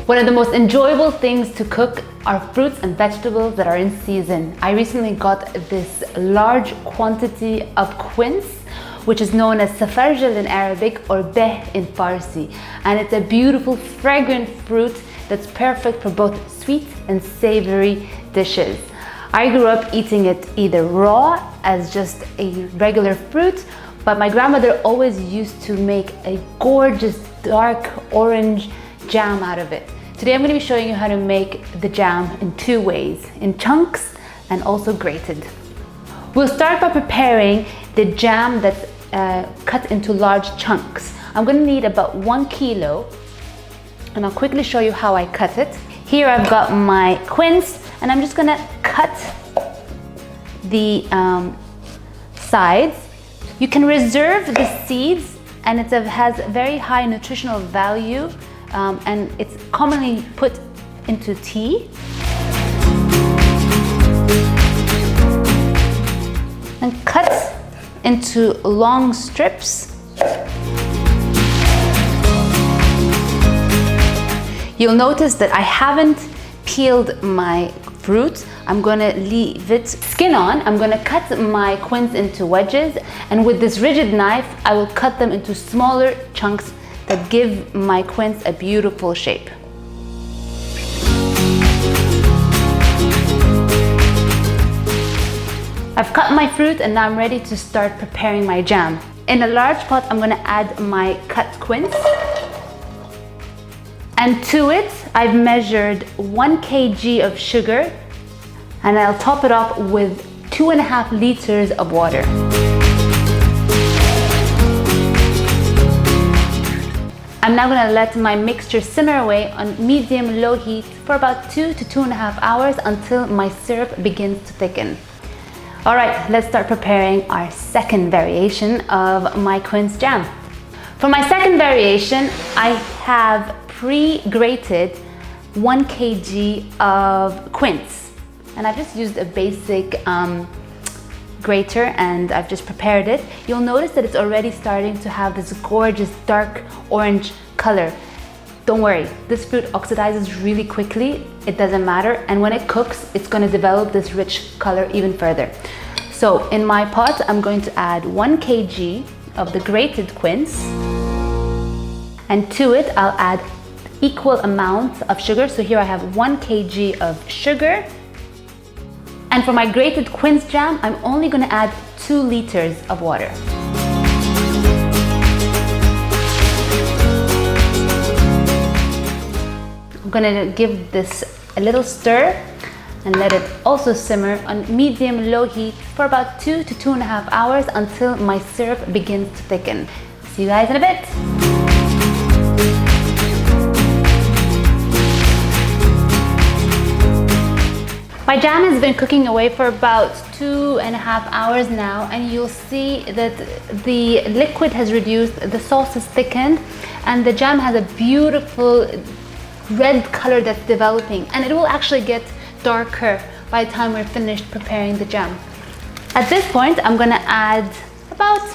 One of the most enjoyable things to cook are fruits and vegetables that are in season. I recently got this large quantity of quince, which is known as safarjal in Arabic or beh in Farsi. And it's a beautiful, fragrant fruit that's perfect for both sweet and savory dishes. I grew up eating it either raw as just a regular fruit, but my grandmother always used to make a gorgeous dark orange jam out of it. Today I'm going to be showing you how to make the jam in two ways, in chunks and also grated. We'll start by preparing the jam that's cut into large chunks. I'm going to need about 1 kilo, and I'll quickly show you how I cut it. Here I've got my quince, and I'm just going to cut the sides. You can reserve the seeds, and it has very high nutritional value, and it's commonly put into tea. And cut into long strips. You'll notice that I haven't peeled my fruit. I'm gonna leave it skin on. I'm gonna cut my quince into wedges, and with this rigid knife, I will cut them into smaller chunks that give my quince a beautiful shape. I've cut my fruit and now I'm ready to start preparing my jam. In a large pot, I'm gonna add my cut quince. And to it, I've measured 1 kg of sugar, and I'll top it off with 2.5 liters of water. I'm now gonna let my mixture simmer away on medium-low heat for about 2 to 2.5 hours until my syrup begins to thicken. All right, let's start preparing our second variation of my quince jam. For my second variation, I have pre-grated 1 kg of quince, and I've just used a basic grater, and I've just prepared it. You'll notice that it's already starting to have this gorgeous dark orange color. Don't worry, this fruit oxidizes really quickly. It doesn't matter, and when it cooks, it's going to develop this rich color even further. So in my pot, I'm going to add 1 kg of the grated quince, and to it, I'll add equal amounts of sugar. So here I have 1 kg of sugar. And for my grated quince jam, I'm only going to add 2 liters of water. I'm going to give this a little stir and let it also simmer on medium-low heat for about 2 to 2.5 hours until my syrup begins to thicken. See you guys in a bit. My jam has been cooking away for about 2.5 hours now, and you'll see that the liquid has reduced, the sauce has thickened, and the jam has a beautiful red color that's developing, and it will actually get darker by the time we're finished preparing the jam. At this point, I'm gonna add about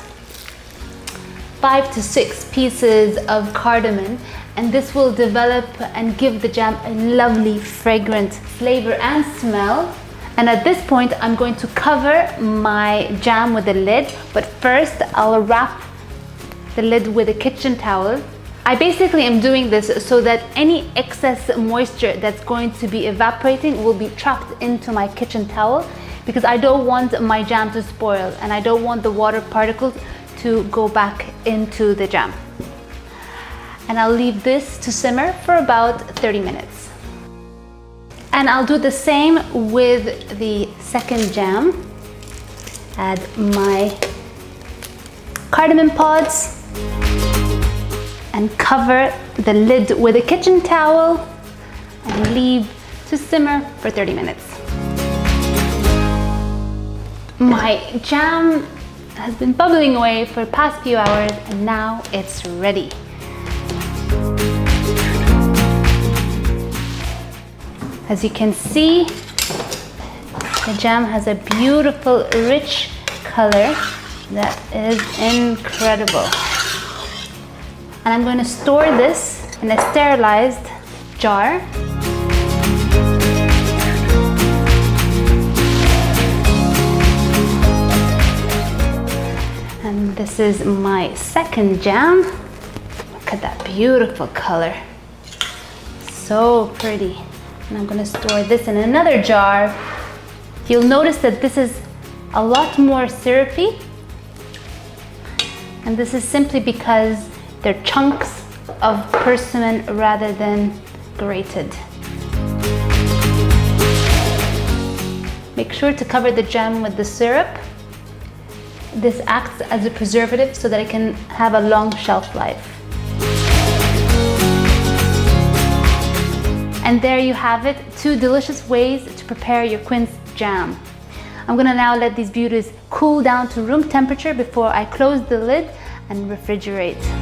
5 to 6 pieces of cardamom, and this will develop and give the jam a lovely fragrant flavor and smell. And at this point, I'm going to cover my jam with a lid, but first I'll wrap the lid with a kitchen towel. I basically am doing this so that any excess moisture that's going to be evaporating will be trapped into my kitchen towel, because I don't want my jam to spoil and I don't want the water particles to go back into the jam. And I'll leave this to simmer for about 30 minutes. And I'll do the same with the second jam. Add my cardamom pods and cover the lid with a kitchen towel and leave to simmer for 30 minutes. My jam has been bubbling away for the past few hours, and now it's ready. As you can see, the jam has a beautiful, rich color that is incredible. And I'm going to store this in a sterilized jar. And this is my second jam. Look at that beautiful color. So pretty. And I'm gonna store this in another jar. You'll notice that this is a lot more syrupy. And this is simply because they're chunks of persimmon rather than grated. Make sure to cover the jam with the syrup. This acts as a preservative so that it can have a long shelf life. And there you have it, 2 delicious ways to prepare your quince jam. I'm gonna now let these beauties cool down to room temperature before I close the lid and refrigerate.